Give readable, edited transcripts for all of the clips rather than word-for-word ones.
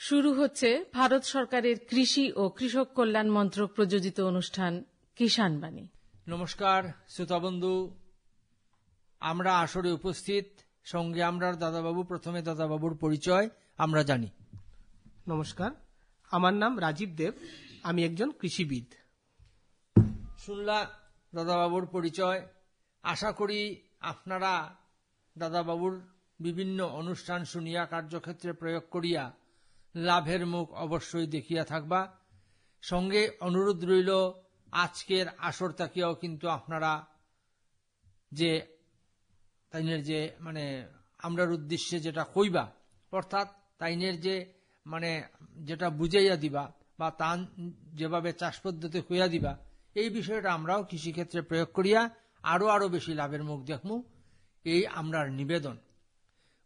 শুরু হচ্ছে ভারত সরকারের কৃষি ও কৃষক কল্যাণ মন্ত্রক প্রযোজিত অনুষ্ঠান কিষাণ বাণী। নমস্কার শ্রোতা বন্ধু, আমরা আসরে উপস্থিত, সঙ্গে আমরা দাদাবাবু। প্রথমে দাদাবাবুর পরিচয় আমরা জানি। নমস্কার, আমার নাম রাজীব দেব, আমি একজন কৃষিবিদ। শুনলা দাদাবাবুর পরিচয়। আশা করি আপনারা দাদাবাবুর বিভিন্ন অনুষ্ঠান শুনিয়া কার্যক্ষেত্রে প্রয়োগ করিয়া লাভের মুখ অবশ্যই দেখিয়া থাকবা। সঙ্গে অনুরোধ রইল, আজকের আসর তাকিয়াও কিন্তু আপনারা যে তাইনের যে আমরার উদ্দেশ্যে যেটা কইবা, অর্থাৎ তাইনের যে যেটা বুঝাইয়া দিবা বা তা যেভাবে চাষ পদ্ধতি হইয়া দিবা, এই বিষয়টা আমরাও কৃষিক্ষেত্রে প্রয়োগ করিয়া আরো বেশি লাভের মুখ দেখমু, এই আমরার নিবেদন।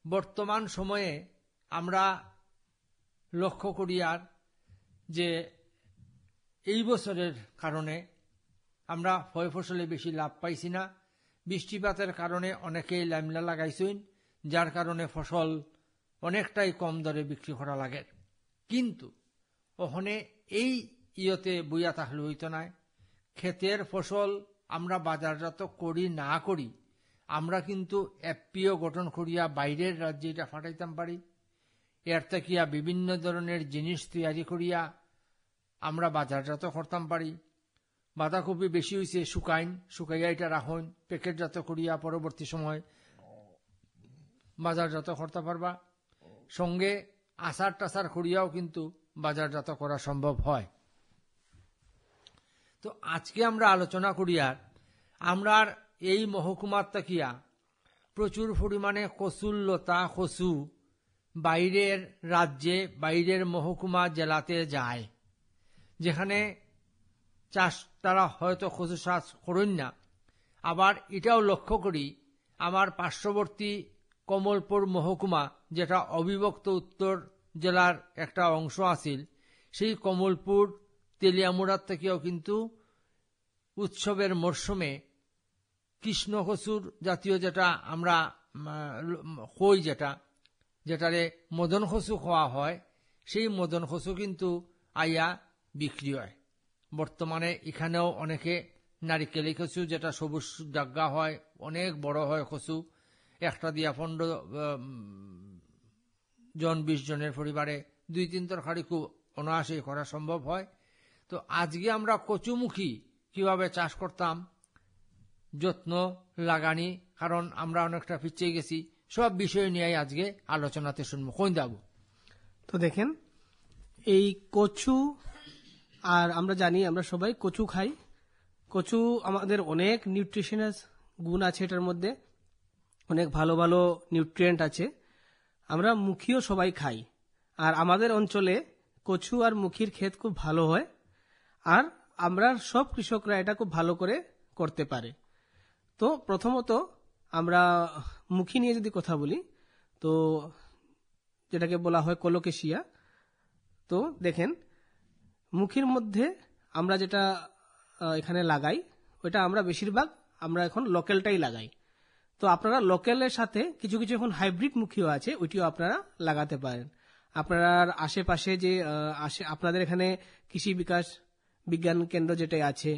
বর্তমান সময়ে আমরা লক্ষ্য করিয়ার যে এই বছরের কারণে আমরা ফয় ফসলে বেশি লাভ পাইছি না। বৃষ্টিপাতের কারণে অনেকেই লাইমলা লাগাইছেন, যার কারণে ফসল অনেকটাই কম দরে বিক্রি করা লাগে। কিন্তু ওখানে এই ইয়তে বইয়া থাকলে হইতো না। ক্ষেতের ফসল আমরা বাজারজাত করি না করি, আমরা কিন্তু এফপিও গঠন করিয়া বাইরের রাজ্যে এটা পাঠাইতাম পারি। এর থেকিয়া বিভিন্ন ধরনের জিনিস তৈরি করিয়া আমরা বাজারজাত করতাম পারি। বাঁধাকপি বেশি হয়েছে, শুকাইয়া এটা রাখুন, প্যাকেটজাত করিয়া পরবর্তী সময় বাজারজাত করতে পারবা। সঙ্গে আচার টাচার করিয়াও কিন্তু বাজারজাত করা সম্ভব হয়। তো আজকে আমরা আলোচনা করিয়ার আমরা এই মহকুমার তাকিয়া প্রচুর পরিমাণে কচুর লতা, কচু বাইরের রাজ্যে, বাইরের মহকুমা জেলাতে যায়, যেখানে চাষ তারা হয়তো কচু চাষ করেন না। আবার এটাও লক্ষ্য করি, আমার পার্শ্ববর্তী কমলপুর মহকুমা, যেটা অবিভক্ত উত্তর জেলার একটা অংশ আছিল, সেই কমলপুর তেলিয়ামুড়ার থেকেও কিন্তু উৎসবের মরশুমে কৃষ্ণকচুর জাতীয় যেটা আমরা কই, যেটারে মদন কচু খাওয়া হয়, সেই মদন কচু কিন্তু আইয়া বিক্রি হয়। বর্তমানে এখানেও অনেকে নারিকেলি কচু, যেটা সবুজ জাগা হয়, অনেক বড় হয় কচু, একটা দিয়া 15 জন 20 জনের পরিবারে 2-3 তরকারি খুব অনায়াসেই করা সম্ভব হয়। তো আজকে আমরা কচুমুখী কিভাবে চাষ করতাম, যত্ন লাগানি, কারণ আমরা অনেকটা পিছিয়ে গেছি, সব বিষয় নিয়ে আজকে আলোচনাতে শুনবো। কোন যাবো? তো দেখেন, এই কচু, আর আমরা জানি আমরা সবাই কচু খাই। কচু আমাদের অনেক নিউট্রিশনাস গুণ আছে, এটার মধ্যে অনেক ভালো ভালো নিউট্রিয়েন্ট আছে। আমরা মুখিও সবাই খাই, আর আমাদের অঞ্চলে কচু আর মুখির ক্ষেত খুব ভালো হয়, আর আমরা সব কৃষকরা এটা খুব ভালো করে করতে পারে। তো প্রথমত আমরা মুখি নিয়ে যদি কথা বলি, তো যেটাকে বলা হয় কোলোকেশিয়া। তো দেখেন, মুখির মধ্যে আমরা যেটা এখানে লাগাই, ওইটা আমরা বেশিরভাগ আমরা এখন লোকালটাই লাগাই। তো আপনারা লোকালের সাথে কিছু কিছু এখন হাইব্রিড মুখিও আছে, ওইটিও আপনারা লাগাতে পারেন। আপনার আশেপাশে যে আপনাদের এখানে কৃষি বিকাশ বিজ্ঞান কেন্দ্র যেটা আছে,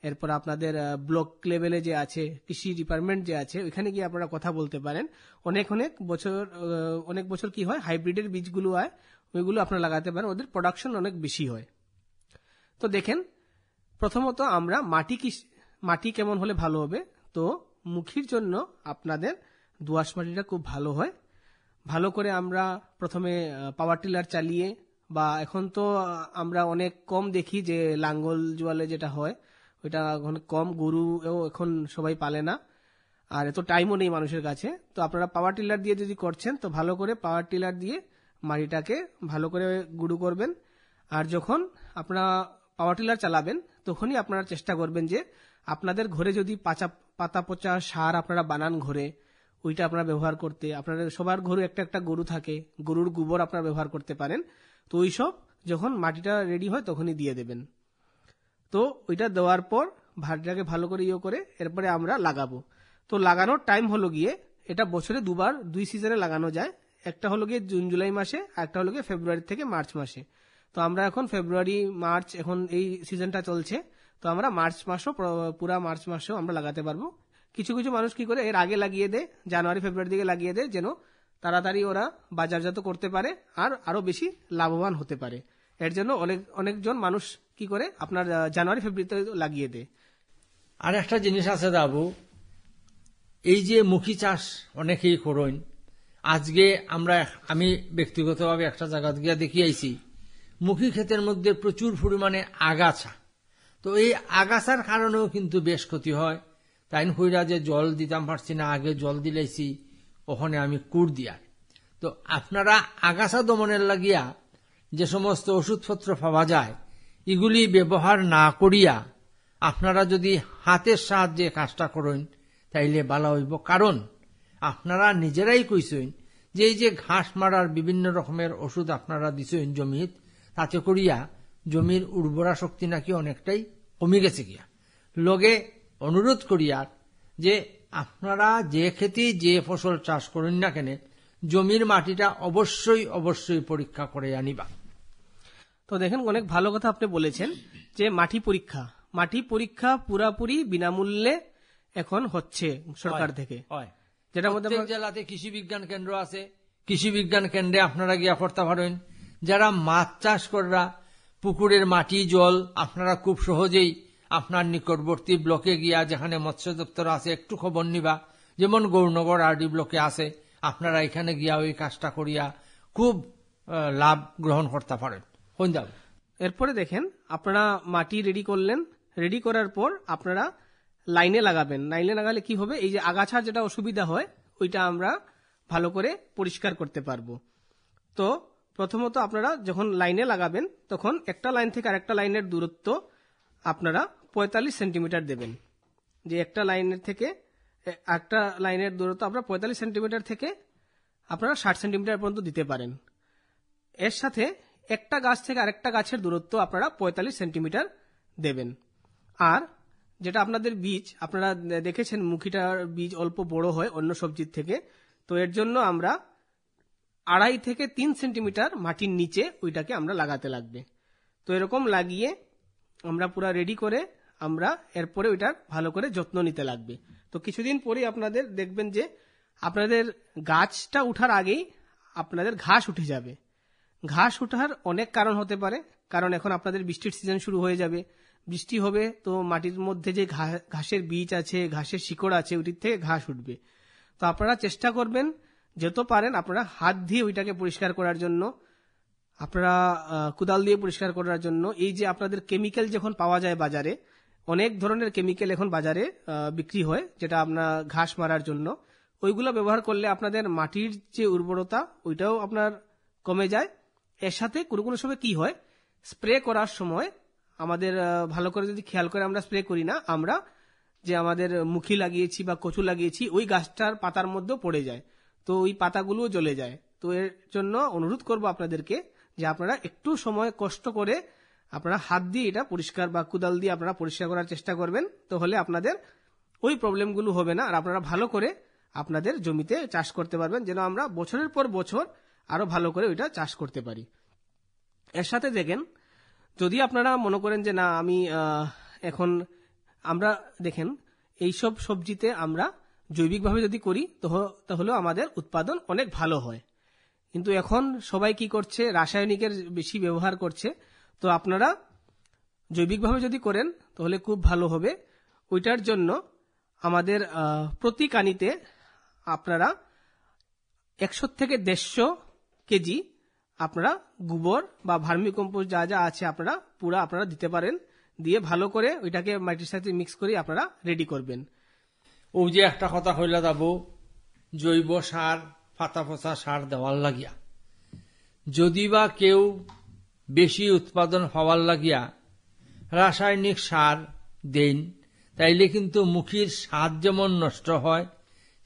এরপর আপনাদের ব্লক লেভেলে যে আছে কৃষি ডিপার্টমেন্ট যে আছে, ওইখানে গিয়ে আপনারা কথা বলতে পারেন। অনেক বছর কি হয়, হাইব্রিডের বীজগুলো হয়, ওইগুলো আপনারা লাগাতে পারেন, ওদের প্রোডাকশন অনেক বেশি হয়। তো দেখেন, প্রথমত আমরা মাটি কেমন হলে ভালো হবে। তো মুখির জন্য আপনাদের দোআঁশ মাটিটা খুব ভালো হয়। ভালো করে আমরা প্রথমে পাওয়ার টিলার চালিয়ে, বা এখন তো আমরা অনেক কম দেখি যে লাঙ্গল জোয়ালে যেটা হয়, ওইটা অনেক কম, গরু এখন সবাই পালে না, আর এত টাইমও নেই মানুষের কাছে। তো আপনারা পাওয়ার টিলার দিয়ে যদি করছেন, তো ভালো করে পাওয়ার টিলার দিয়ে মাটিটাকে ভালো করে গুঁড়ো করবেন। আর যখন আপনারা পাওয়ার টিলার চালাবেন, তখনই আপনারা চেষ্টা করবেন যে আপনাদের ঘরে যদি পাতা পচা সার আপনারা বানান ঘরে, ওইটা আপনারা ব্যবহার করতে। আপনাদের সবার ঘরে একটা একটা গরু থাকে, গরুর গোবর আপনারা ব্যবহার করতে পারেন। তো ওইসব যখন মাটিটা রেডি হয় তখনই দিয়ে দেবেন। তো ওইটা দেওয়ার পর ভাতটাকে ভালো করে করে এরপরে আমরা লাগাবো। তো লাগানোর টাইম হলো গিয়ে, এটা বছরে 2 সিজনে লাগানো যায়। একটা হলো গিয়ে জুন জুলাই মাসে, একটা হলো গিয়ে ফেব্রুয়ারি থেকে মার্চ মাসে। তো আমরা এখন ফেব্রুয়ারি মার্চ এখন এই সিজনটা চলছে, তো আমরা মার্চ মাসও পুরা মার্চ মাসেও আমরা লাগাতে পারবো। কিছু কিছু মানুষ কি করে এর আগে লাগিয়ে দেয়, জানুয়ারি ফেব্রুয়ারি দিকে লাগিয়ে দেয়, যেন তাড়াতাড়ি ওরা বাজারজাত করতে পারে আর আরো বেশি লাভবান হতে পারে। এর জন্য অনেকজন মানুষ কি করে আপনার জানুয়ারি ফেব্রুয়ারিতে লাগিয়ে দেয়। আর একটা জিনিস আছে দাবু, এই যে মুখী চাষ অনেকেই করেন, আজকে আমি ব্যক্তিগতভাবে একটা জায়গা গিয়ে দেখি আইছি মুখী ক্ষেতের মধ্যে প্রচুর পরিমাণে আগাছা। তো এই আগাছার কারণেও কিন্তু বেশ ক্ষতি হয়। তাই হইরা যে জল দিতাম পারছি না, আগে জল দিলাইছি, ওখানে আমি কুড় দিয়ার। তো আপনারা আগাছা দমনের লাগিয়া যে সমস্ত ওষুধপত্র পাওয়া যায় এগুলি ব্যবহার না করিয়া আপনারা যদি হাতের সাহায্যে কাজটা করেন তাইলে ভালো হইব। কারণ আপনারা নিজেরাই কইছেন যে এই যে ঘাস মারার বিভিন্ন রকমের ওষুধ আপনারা দিছেন জমিত, তাতে করিয়া জমির উর্বরা শক্তি নাকি অনেকটাই কমে গেছে গিয়া। লগে অনুরোধ করিয়ার যে আপনারা যে খেতে যে ফসল চাষ করেন না কেন, জমির মাটিটা অবশ্যই অবশ্যই পরীক্ষা করে আনিবা। তো দেখেন অনেক ভালো কথা আপনি বলেছেন যে মাটি পরীক্ষা পুরাপুরি বিনামূল্যে এখন হচ্ছে সরকার থেকে, যেটার মধ্যে জেলাতে কৃষি বিজ্ঞান কেন্দ্র আছে। কৃষি বিজ্ঞান কেন্দ্রে আপনারা গিয়া করতে পারেন। যারা মাছ চাষ করা, পুকুরের মাটি জল আপনারা খুব সহজেই আপনার নিকটবর্তী ব্লকে গিয়া, যেখানে মৎস্য দপ্তর আছে, একটু খবর নিবা। যেমন গৌরনগর আরডি ব্লকে আছে, আপনারা এখানে গিয়া ওই কাজটা করিয়া খুব লাভ গ্রহণ করতে পারেন। এরপরে দেখেন আপনারা মাটি রেডি করলেন, রেডি করার পর আপনারা লাইনে লাগাবেন। লাইনে লাগালে কি হবে, এই যে আগাছার যেটা অসুবিধা হয় ওইটা আমরা ভালো করে পরিষ্কার করতে পারবো। তো প্রথমত আপনারা যখন লাইনে লাগাবেন তখন একটা লাইন থেকে আরেকটা লাইনের দূরত্ব আপনারা 45 সেন্টিমিটার দেবেন। যে একটা লাইনের থেকে একটা লাইনের দূরত্ব আপনারা 45 সেন্টিমিটার থেকে আপনারা 60 সেন্টিমিটার পর্যন্ত দিতে পারেন। এর সাথে একটা গাছ থেকে আরেকটা গাছের দূরত্ব আপনারা 45 সেন্টিমিটার দেবেন। আর যেটা আপনাদের বীজ, আপনারা দেখেছেন মুখিটার বীজ অল্প বড় হয় অন্য সবজির থেকে, তো এর জন্য আমরা 2.5 থেকে 3 সেন্টিমিটার মাটির নিচে ওইটাকে আমরা লাগাতে লাগবে। তো এরকম লাগিয়ে আমরা পুরো রেডি করে আমরা এরপরে ওইটার ভালো করে যত্ন নিতে লাগবে। তো কিছুদিন পরে আপনাদের দেখবেন যে আপনাদের গাছটা উঠার আগেই আপনাদের ঘাস উঠে যাবে। ঘাস ওঠার অনেক কারণ হতে পারে, কারণ এখন আপনাদের বৃষ্টির সিজন শুরু হয়ে যাবে, বৃষ্টি হবে, তো মাটির মধ্যে যে ঘাসের বীজ আছে, ঘাসের শিকড় আছে, ওইটির থেকে ঘাস উঠবে। তো আপনারা চেষ্টা করবেন যত পারেন আপনারা হাত দিয়ে ওইটাকে পরিষ্কার করার জন্য, আপনারা কোদাল দিয়ে পরিষ্কার করার জন্য। এই যে আপনাদের কেমিক্যাল যখন পাওয়া যায় বাজারে, অনেক ধরনের কেমিক্যাল এখন বাজারে বিক্রি হয় যেটা আপনার ঘাস মারার জন্য, ওইগুলো ব্যবহার করলে আপনাদের মাটির যে উর্বরতা ওইটাও আপনার কমে যায়। এর সাথে কোনো কোনো সময় কি হয়, স্প্রে করার সময় আমাদের ভালো করে যদি খেয়াল করে আমরা স্প্রে করি না, আমরা যে আমাদের মুখী লাগিয়েছি বা কচু লাগিয়েছি ওই গাছটার পাতার মধ্যেও পড়ে যায়, তো ওই পাতাগুলোও জ্বলে যায়। তো এর জন্য অনুরোধ করব আপনাদেরকে যে আপনারা একটু সময় কষ্ট করে আপনারা হাত দিয়ে এটা পরিষ্কার বা কোদাল দিয়ে আপনারা পরিষ্কার করার চেষ্টা করবেন, তাহলে আপনাদের ওই প্রবলেমগুলো হবে না আর আপনারা ভালো করে আপনাদের জমিতে চাষ করতে পারবেন, যেন আমরা বছরের পর বছর আরো ভালো করে ওইটা চাষ করতে পারি। এর সাথে দেখেন যদি আপনারা মনে করেন যে না আমি এখন আমরা দেখেন এইসব সবজিতে আমরা জৈবিকভাবে যদি করি তাহলে আমাদের উৎপাদন অনেক ভালো হয়, কিন্তু এখন সবাই কি করছে, রাসায়নিকের বেশি ব্যবহার করছে। তো আপনারা জৈবিকভাবে যদি করেন তাহলে খুব ভালো হবে। ওইটার জন্য আমাদের প্রতি কানিতে আপনারা 100 থেকে 150 কেজি আপনারা গোবর বা ভার্মি কম্পোস্ট যা যা আছে আপনারা দিতে পারেন, দিয়ে ভালো করে ওইটাকে মাটির সাথে মিক্স করে আপনারা রেডি করবেন। ও যে একটা কথা হইলা যাবো, জৈব সার পাতা পচা সার দেওয়ার লাগিয়া, যদি বা কেউ বেশি উৎপাদন হওয়ার লাগিয়া রাসায়নিক সার দেন, তাইলে কিন্তু মুখির স্বাদ যেমন নষ্ট হয়,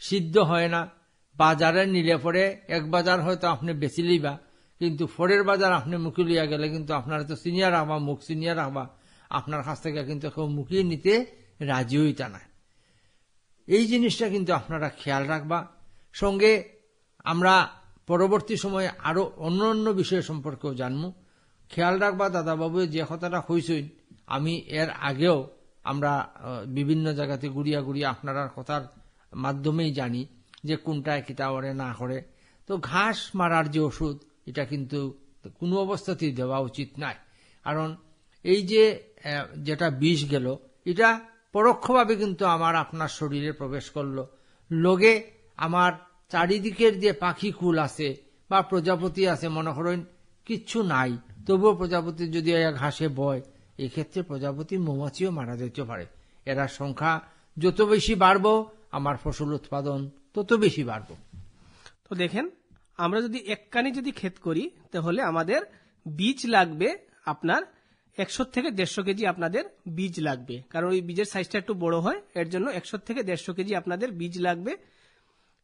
সিদ্ধ হয় না। বাজারে নিলে পরে এক বাজার হয়তো আপনি বেশি লইবা, কিন্তু পরের বাজার আপনি মুখি লইয়া গেলে কিন্তু আপনার তো সিনিয়র রাখবা, মুখ সিনিয়র রাখবা, আপনার কাছ থেকে কিন্তু কেউ মুখি নিতে রাজি হইতা না। এই জিনিসটা কিন্তু আপনারা খেয়াল রাখবা। সঙ্গে আমরা পরবর্তী সময়ে আরো অন্য বিষয় সম্পর্কেও জানবো। খেয়াল রাখবা দাদাবাবু যে কথাটা কইছেন, আমি এর আগেও আমরা বিভিন্ন জায়গাতে গুড়িয়া আপনারা কথার মাধ্যমেই জানি যে কোনটায় কিতা করে না করে। তো ঘাস মারার যে ওষুধ, এটা কিন্তু কোনো অবস্থাতেই দেওয়া উচিত নাই। কারণ এই যে যেটা বিষ গেল, এটা পরোক্ষভাবে কিন্তু আমার আপনার শরীরে প্রবেশ করলো। লগে আমার চারিদিকের যে পাখি কুল আছে বা প্রজাপতি আছে, মনে করেন কিচ্ছু নাই, তবুও প্রজাপতি যদি ঘাসে বয়, এই ক্ষেত্রে প্রজাপতি মৌমাছিও মারা যেতে পারে। এরা সংখ্যা যত বেশি বাড়বো, আমার ফসল উৎপাদন তত বেশি বাড়বো। তো দেখেন, আমরা যদি এককানি যদি ক্ষেত করি, তাহলে আমাদের বীজ লাগবে আপনার 100 থেকে 150 কেজি আপনাদের বীজ লাগবে। কারণ ওই বীজের সাইজটা একটু বড় হয়, এর জন্য 100 থেকে 150 কেজি আপনাদের বীজ লাগবে।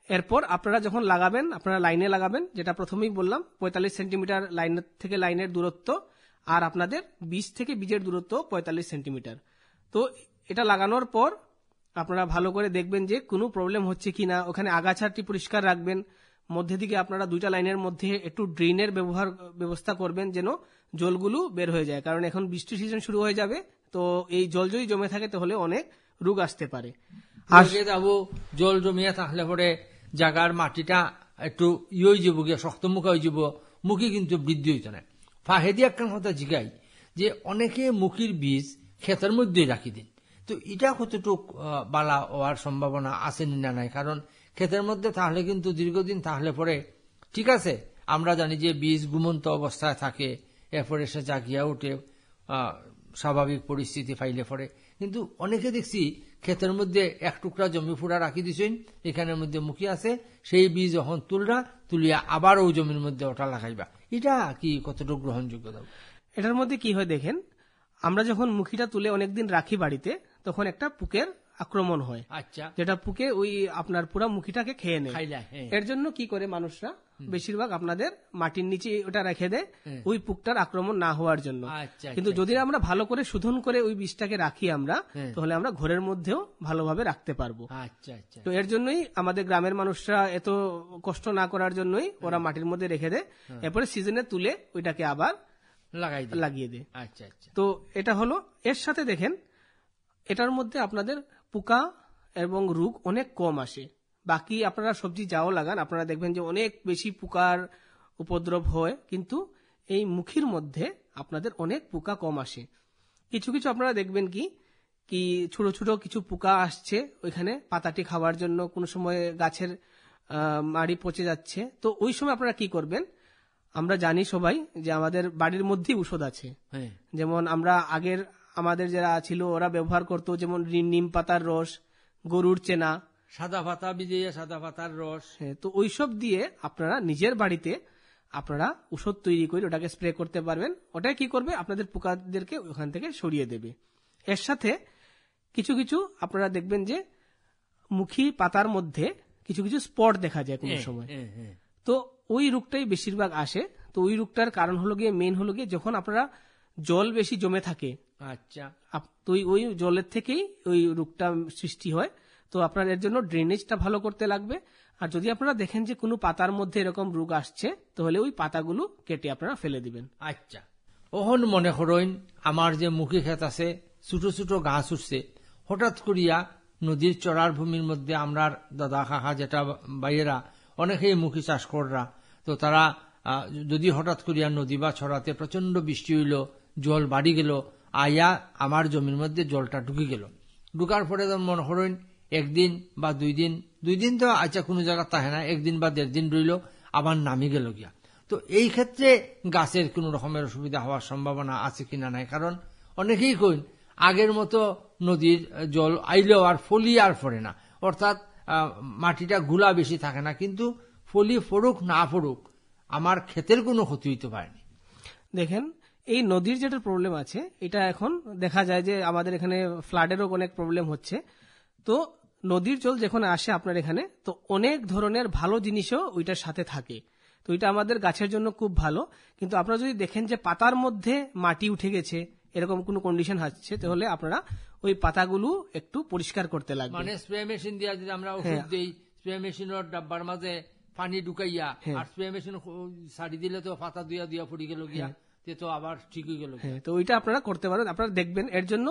এরপর আপনারা যখন লাগাবেন, আপনারা লাইনে লাগাবেন, যেটা প্রথমেই বললাম 45 সেন্টিমিটার লাইন থেকে লাইনের দূরত্ব, আর আপনাদের বীজ থেকে বীজের দূরত্ব 45 সেন্টিমিটার। তো এটা লাগানোর পর আপনারা ভালো করে দেখবেন যে কোনো প্রবলেম হচ্ছে কিনা। ওখানে আগাছাটি পরিষ্কার রাখবেন। মধ্যে দিকে আপনারা 2টা লাইনের মধ্যে একটু ড্রেনের ব্যবস্থা করবেন, যেন জলগুলো বের হয়ে যায়। কারণ এখন বৃষ্টির সিজন শুরু হয়ে যাবে, তো এই জল যদি জমে থাকে তাহলে অনেক রোগ আসতে পারে। আর জল জমিয়ে থাকলে পরে জায়গার মাটিটা একটু হয়ে যাব, শক্তমুখা হয়ে যাব, মুখী কিন্তু বৃদ্ধি হইত না। ফাহেদি একটা কথা জিগাই যে অনেকে মুখির বীজ ক্ষেতের মধ্যেই রাখি দিন। তো এটা কতটুক বালা হওয়ার সম্ভাবনা আছে না নাই? কারণ ক্ষেতের মধ্যে তাহলে কিন্তু দীর্ঘদিন তাহলে পরে ঠিক আছে, আমরা জানি যে বীজ ঘুমন্ত অবস্থায় থাকে, এরপরে সে জাগিয়া উঠে স্বাভাবিক পরিস্থিতি ফাইলে পরে। কিন্তু অনেকে দেখছি ক্ষেতের মধ্যে এক টুকরা জমি ফুড়া রাখি দিছেন, এখানের মধ্যে মুখী আছে, সেই বীজ যখন তুলিয়া আবার ওই জমির মধ্যে ওটা লাগাইবা। এটা কি কতটুকু গ্রহণযোগ্য? এটার মধ্যে কি হয় দেখেন, আমরা যখন মুখিটা তুলে অনেকদিন রাখি বাড়িতে, তখন একটা পোকের আক্রমণ হয়। আচ্ছা, যেটা পোকে ওই আপনার পুরা মুখিটাকে খেয়ে নেয়। হ্যাঁ। এর জন্য কি করে মানুষরা বেশিরভাগ আপনাদের মাটির নিচে ওটা রেখে দেয়, ওই পোকটার আক্রমণ না হওয়ার জন্য। কিন্তু যদি আমরা ভালো করে শোধন করে ওই বীজটাকে রাখি আমরা, তাহলে আমরা ঘরের মধ্যেও ভালোভাবে রাখতে পারবো। তো এর জন্যই আমাদের গ্রামের মানুষরা এত কষ্ট না করার জন্যই ওরা মাটির মধ্যে রেখে দেয়, এরপরে সিজনে তুলে ওইটাকে আবার লাগিয়ে দেয়। তো এটা হলো। এর সাথে দেখেন, এটার মধ্যে আপনাদের পোকা এবং রোগ অনেক কম আসে। বাকি আপনারা সবজি যাও লাগান, আপনারা দেখবেন যে অনেক বেশি পোকার উপদ্রব হয়, কিন্তু এই মুখির মধ্যে আপনাদের অনেক পোকা কম আসে। কিছু কিছু আপনারা দেখবেন কি ছোট ছোট কিছু পোকা আসছে ওইখানে পাতাটি খাওয়ার জন্য, কোন সময় গাছের মাড়ি পচে যাচ্ছে। তো ওই সময় আপনারা কি করবেন, আমরা জানি সবাই যে আমাদের বাড়ির মধ্যেই ঔষধ আছে। যেমন আমরা আগের আমাদের যারা ছিল ওরা ব্যবহার করতো, যেমন নিম পাতার রস, গরুর চেনা, সাদা পাতা ভিজিয়ে সাদা পাতার রস। তো ওইসব দিয়ে আপনারা নিজের বাড়িতে আপনারা ওষুধ তৈরি করে ওটাকে স্প্রে করতে পারবেন। ওটাই কি করবে, আপনাদের পোকাদেরকে ওখান থেকে সরিয়ে দেবে। এর সাথে কিছু কিছু আপনারা দেখবেন যে মুখী পাতার মধ্যে কিছু কিছু স্পট দেখা যায় কোনো সময়। তো ওই রোগটাই বেশিরভাগ আসে। তো ওই রোগটার কারণ হলো গিয়ে, মেইন হলো গিয়ে, যখন আপনারা জল বেশি জমে থাকে, আচ্ছা, তো ওই জলের থেকেই ওই রোগটা সৃষ্টি হয়। তো আপনার এর জন্য ড্রেনেজটা ভালো করতে লাগবে। আর যদি আপনারা দেখেন যে কোনো পাতার মধ্যে এরকম রোগ আসছে, তাহলে ওই পাতাগুলো কেটে আপনারা ফেলে দিবেন। আচ্ছা, ওহন মনে করেন আমার যে মুখী ক্ষেত আছে, ছোট ছোট গাছ উঠছে, হঠাৎ করিয়া নদীর চড়ার ভূমির মধ্যে আমরা দাদা কাকা যেটা বাইরা অনেকেই মুখী চাষ কররা, তো তারা যদি হঠাৎ করিয়া নদী বা ছড়াতে প্রচন্ড বৃষ্টি হইল, জল বাড়ি গেল, আয়া আমার জমির মধ্যে জলটা ঢুকে গেল। ঢুকার পরে মনে করেন একদিন বা দুই দিন তো আচ্ছা কোনো জায়গা থাকে না, একদিন বা 1.5 দিন রইল, আবার নামি গেল গিয়া। তো এই ক্ষেত্রে গাছের কোন রকমের অসুবিধা হওয়ার সম্ভাবনা আছে কিনা নাই? কারণ অনেকেই কইন আগের মতো নদীর জল আইলেও আর ফলি আর ফরে না, অর্থাৎ মাটিটা গুলা বেশি থাকে না, কিন্তু ফলি ফরুক না ফরুক আমার ক্ষেতের কোনো ক্ষতি হইতে পারেনি। দেখেন, এই নদীর যেটা প্রবলেম আছে, এটা এখন দেখা যায় যে আমাদের এখানে ফ্লাডেরও অনেক প্রবলেম হচ্ছে। তো নদীর জল যখন আসে আপনার এখানে, তো অনেক ধরনের ভালো জিনিসও ওইটার সাথে থাকে। তো এটা আমাদের গাছের জন্য খুব ভালো। কিন্তু আপনারা যদি দেখেন যে পাতার মধ্যে মাটি উঠে গেছে, এরকম কোনো কন্ডিশন হচ্ছে, তাহলে আপনারা ওই পাতাগুলো একটু পরিষ্কার করতে লাগবে। মানে স্প্রে মেশিন দিয়ে যদি আমরা ওষুধ দেই, স্প্রে মেশিনের ডাব্বার মাঝে পানি ঢুকাইয়া আর স্প্রে মেশিন ছাড়ি দিলে তো পাতা দুয়া দুয়া পড়ে গেল গিয়া, তে তো আবার ঠিক হয়ে গেল। তো ওইটা আপনারা করতে পারেন। আপনারা দেখবেন এর জন্য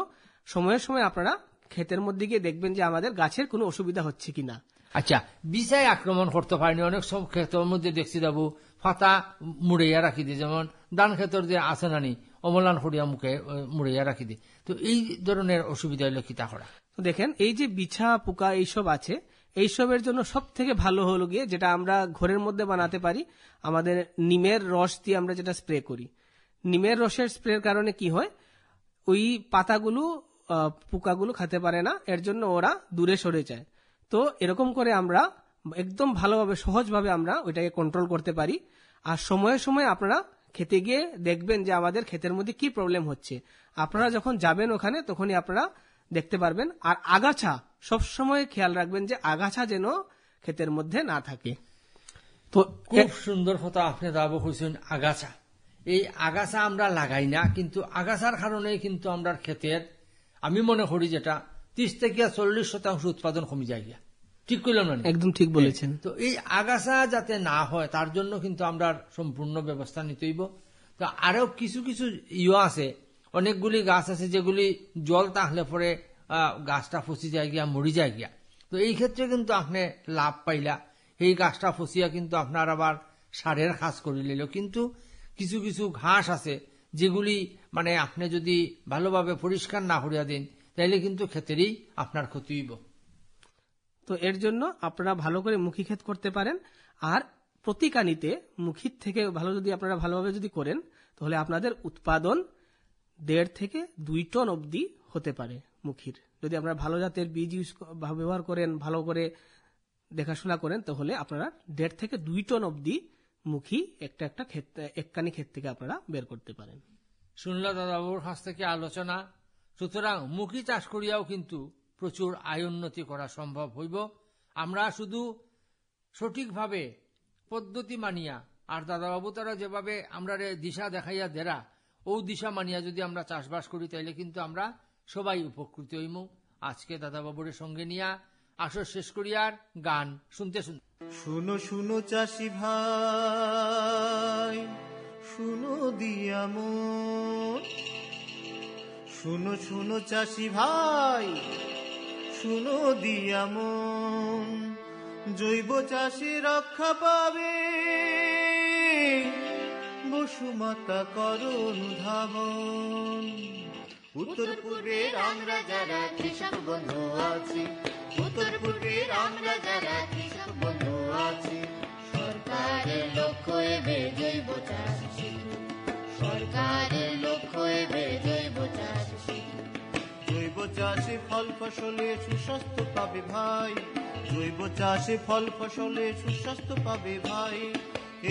সময়ের সময় আপনারা ক্ষেতের মধ্যে গিয়ে দেখবেন যে আমাদের গাছের কোনো অসুবিধা হচ্ছে কিনা। আচ্ছা, বিছায় আক্রমণ করতে পারেনি, অনেক সব ক্ষেতের মধ্যে দেখছি যাবো পাতা মুড়াইয়া রাখি দিয়ে, যেমন ধান ক্ষেতের যে আছে নানি অমলান করিয়া মুখে মুড়াইয়া রাখি দিয়ে, তো এই ধরনের অসুবিধা হলে কি তা করা? তো দেখেন এই যে বিছা পোকা এইসব আছে, এইসবের জন্য সব থেকে ভালো হলো গিয়ে যেটা আমরা ঘরের মধ্যে বানাতে পারি, আমাদের নিমের রস দিয়ে আমরা যেটা স্প্রে করি। নিমের রসের স্প্রের কারণে কি হয়, ওই পাতাগুলো পোকাগুলো খেতে পারে না, এর জন্য ওরা দূরে সরে যায়। তো এরকম করে আমরা একদম ভালোভাবে সহজভাবে আমরা ওইটাকে কন্ট্রোল করতে পারি। আর সময়ে সময়ে আপনারা খেতে গিয়ে দেখবেন যে আমাদের ক্ষেতের মধ্যে কি প্রবলেম হচ্ছে। আপনারা যখন যাবেন ওখানে তখনই আপনারা দেখতে পারবেন। আর আগাছা সবসময় খেয়াল রাখবেন যে আগাছা যেন ক্ষেতের মধ্যে না থাকে। তো খুব সুন্দর কথা আপনি দাবো করছেন, আগাছা। এই আগাছা আমরা লাগাই না, কিন্তু আগাছার কারণে কিন্তু আমরা ক্ষেতের আমি মনে করি যেটা 30 থেকে 40% উৎপাদন কমে যায় গিয়া। ঠিক করলাম না? একদম ঠিক বলেছেন। তো এই আগাছা যাতে না হয় তার জন্য কিন্তু আমরা সম্পূর্ণ ব্যবস্থা নিতে হইব। তো আরো কিছু কিছু আছে, অনেকগুলি গাছ আছে যেগুলি জল তাহলে পরে গাছটা ফসি যায় গিয়া, মরি যায় গিয়া। তো এই ক্ষেত্রে কিন্তু আপনি লাভ পাইলা, এই গাছটা ফসিয়া কিন্তু আপনার আবার সারের কাজ করে নিল। কিন্তু কিছু কিছু ঘাস আছে যেগুলি মানে আপনি যদি ভালোভাবে পরিষ্কার না করিয়া দিন তাইলে কিন্তু ক্ষেতেরই আপনার ক্ষতি হইব। তো এর জন্য আপনারা ভালো করে মুখী ক্ষেত করতে পারেন। আর প্রতিকানিতে মুখির থেকে ভালো যদি আপনারা ভালোভাবে যদি করেন তাহলে আপনাদের উৎপাদন 1.5 থেকে 2 টন অবধি হতে পারে মুখির। যদি আপনারা ভালো জাতের বীজ ব্যবহার করেন, ভালো করে দেখাশোনা করেন, তাহলে আপনারা 1.5 থেকে 2 টন অবধি মুখী একটা একটা ক্ষেত, একখানি ক্ষেত থেকে আপনারা বের করতে পারেন। শুনলা দাদাবাবুর কাছ থেকে আলোচনা। সুতরাং মুখী চাষ করিয়াও কিন্তু প্রচুর আয় উন্নতি করা সম্ভব হইব। আমরা শুধু সঠিকভাবে পদ্ধতি মানিয়া, আর দাদাবাবু তারা যেভাবে আমরা দিশা দেখাইয়া দেরা, ও দিশা মানিয়া যদি আমরা চাষবাস করি তাইলে কিন্তু আমরা সবাই উপকৃত হইম। আজকে দাদাবাবুর সঙ্গে নিয়া আসর শেষ করিয়ার গান শুনতে শুনতে। শুনো শুনো চাষি ভাই, শুনো দিয়া মন, শুনো শুনো চাষি ভাই, শুনো দিয়া মন, জৈব চাষে রক্ষা পাবে, বসুমাতা করুণ ধাবন। উত্তর পূর্বের আমরা যারা কৃষক বন্ধু আছি, উত্তর পূর্বের আমরা যারা কৃষক বন্ধু আছি, সরকারের লক্ষ্য এবে জৈব চাষ শিখি, সরকারের লক্ষ্য এবে জৈব চাষ শিখি। জৈব চাষে ফল ফসলে সুস্বাস্থ্য পাবে ভাই, জৈব চাষে ফল ফসলে সুস্বাস্থ্য পাবে ভাই।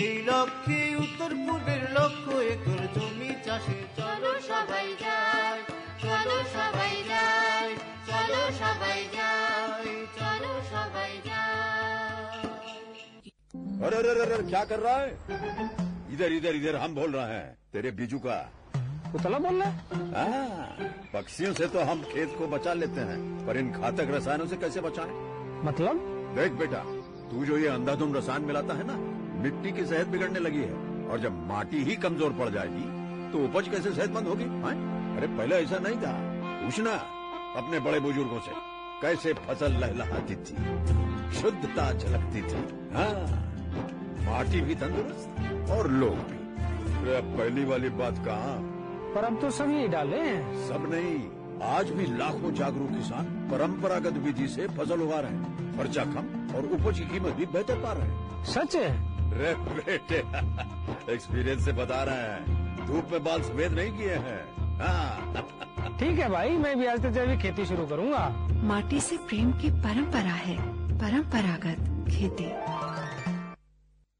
এই লক্ষ্যে উত্তর পূর্বের লক্ষ্য একর জমি চাষে চলো সবাই যাই, চলো সবাই যাই, চলো সবাই যাই, চলো সবাই যাই। अरे अरे अरे क्या कर रहा है? इधर इधर इधर हम बोल रहे हैं तेरे बीजू का। उतला बोल रहा है? पक्षियों से तो हम खेत को बचा लेते हैं, पर इन घातक रसायनों से कैसे बचाएं? मतलब? देख बेटा, तू जो ये अंधाधुंध रसायन मिलाता है ना, मिट्टी की सेहत बिगड़ने लगी है। और जब माटी ही कमजोर पड़ जाएगी तो उपज कैसे सेहतमंद होगी? अरे पहले ऐसा नहीं था। पूछना अपने बड़े बुजुर्गों से, कैसे फसल लहलहाती थी, शुद्धता झलकती थी। हाँ, माटी भी तंदुरुस्त और लोग भी। अब पहली वाली बात कहाँ? पर अब तो सभी डाले हैं। सब नहीं, आज भी लाखों जागरूक किसान परंपरागत विधि से फसल उगा रहे हैं, खर्चा कम और उपज की कीमत भी बेहतर पा रहे हैं। सच है? रे बेटे, एक्सपीरियंस से बता रहे हैं, धूप में बाल सफेद नहीं किए हैं। हाँ। ठीक है भाई, मैं भी आज से जैविक खेती शुरू करूंगा। माटी से प्रेम की परंपरा है परंपरागत खेती।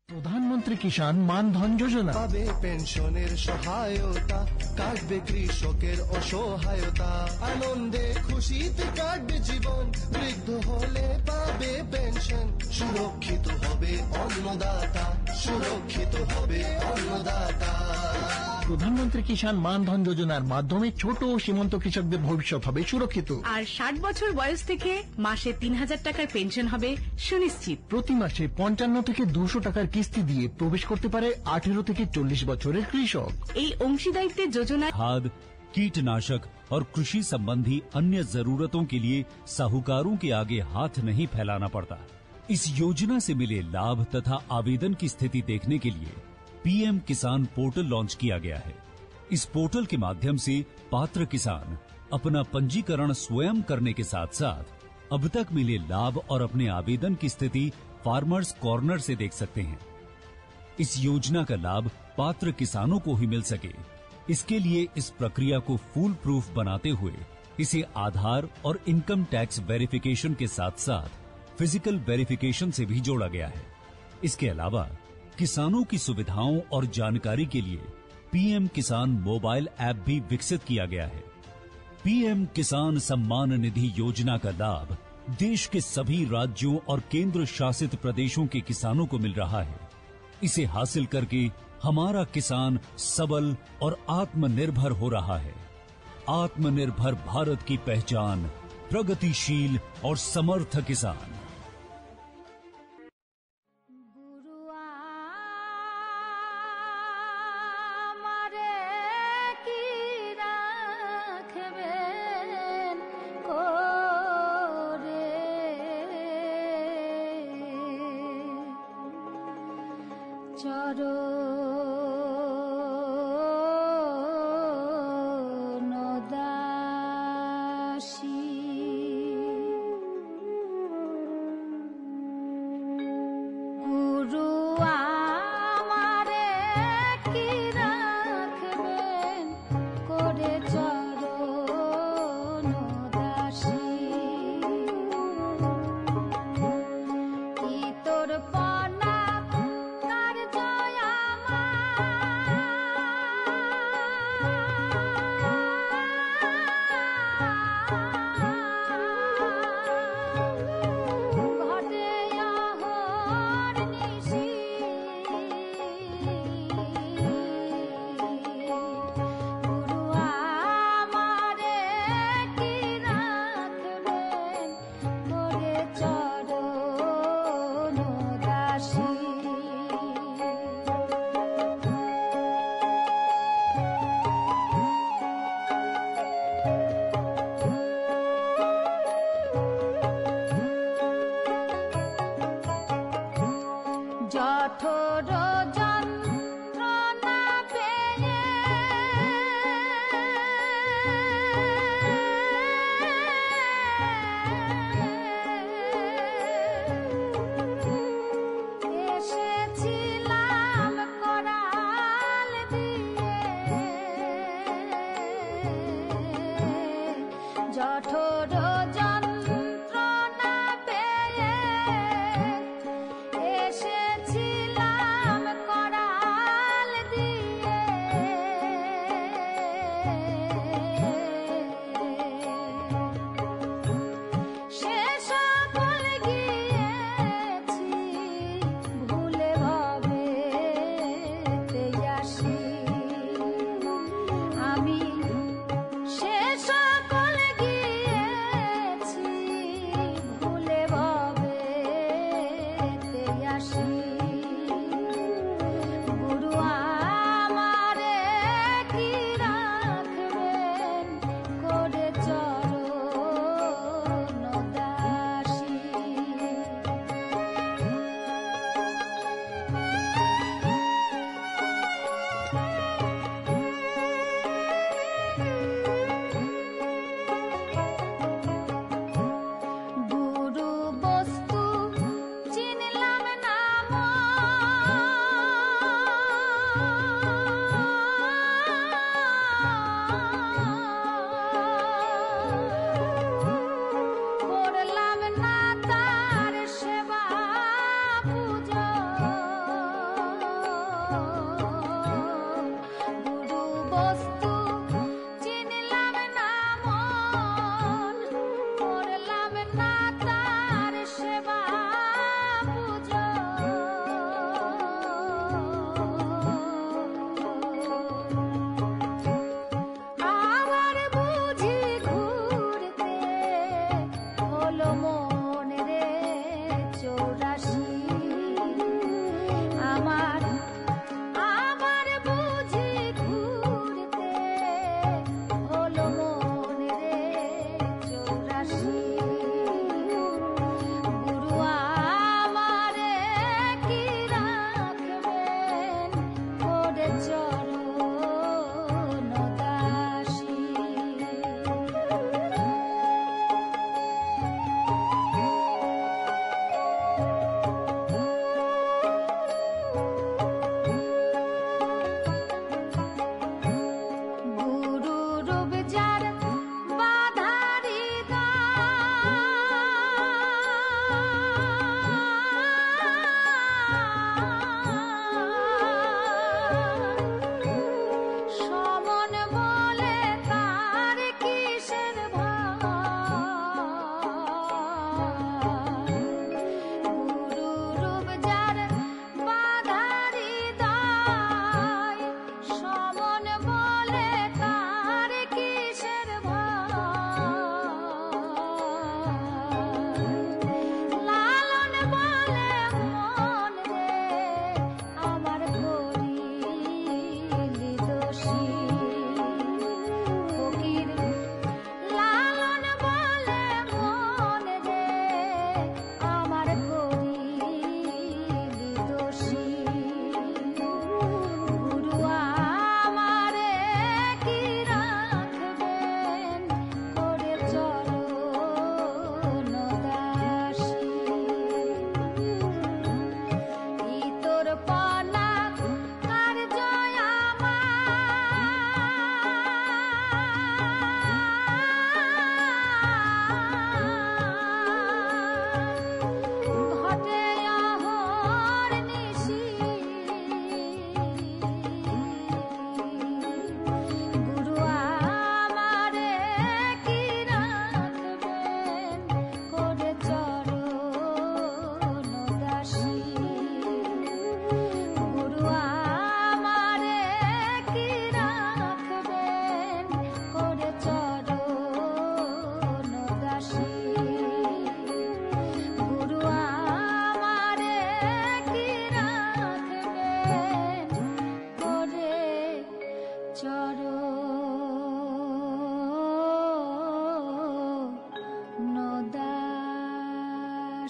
প্রধানমন্ত্রী কিষাণ মানধন যোজনা পাবে পেনশনের সহায়তা, কাটবে কৃষকের অসহায়তা, আনন্দে খুশিতে কাটবে জীবন, বৃদ্ধ হলে পাবে পেনশন, সুরক্ষিত হবে অন্নদাতা, সুরক্ষিত হবে অন্নদাতা। প্রধানমন্ত্রী কিষাণ মান ধন যোজনার মাধ্যমে ছোট ও সীমান্ত কৃষকদের ভবিষ্যৎ হবে সুরক্ষিত। আর 60 বছর বয়স থেকে মাসে 3000 টাকার পেনশন হবে সুনিশ্চিত। প্রতি মাসে 55 থেকে 200 টাকার কিস্তি দিয়ে প্রবেশ করতে পারে 18 থেকে 40 বছরের কৃষক। এই অংশীদারিত্বের যোজনায় खाद, कीटनाशक और कृषि संबंधी अन्य जरूरतों के लिए साहूकारों के आगे हाथ नहीं फैलाना पड़ता। इस योजना से मिले लाभ तथा आवेदन की स्थिति देखने के लिए पीएम किसान पोर्टल लॉन्च किया गया है। इस पोर्टल के माध्यम से पात्र किसान अपना पंजीकरण स्वयं करने के साथ साथ अब तक मिले लाभ और अपने आवेदन की स्थिति फार्मर्स कॉर्नर से देख सकते हैं। इस योजना का लाभ पात्र किसानों को ही मिल सके, इसके लिए इस प्रक्रिया को फूल प्रूफ बनाते हुए इसे आधार और इनकम टैक्स वेरिफिकेशन के साथ साथ फिजिकल वेरिफिकेशन से भी जोड़ा गया है। इसके अलावा किसानों की सुविधाओं और जानकारी के लिए पीएम किसान मोबाइल ऐप भी विकसित किया गया है। पीएम किसान सम्मान निधि योजना का लाभ देश के सभी राज्यों और केंद्र शासित प्रदेशों के किसानों को मिल रहा है। इसे हासिल करके हमारा किसान सबल और आत्मनिर्भर हो रहा है। आत्मनिर्भर भारत की पहचान प्रगतिशील और समर्थ किसान।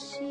খুশি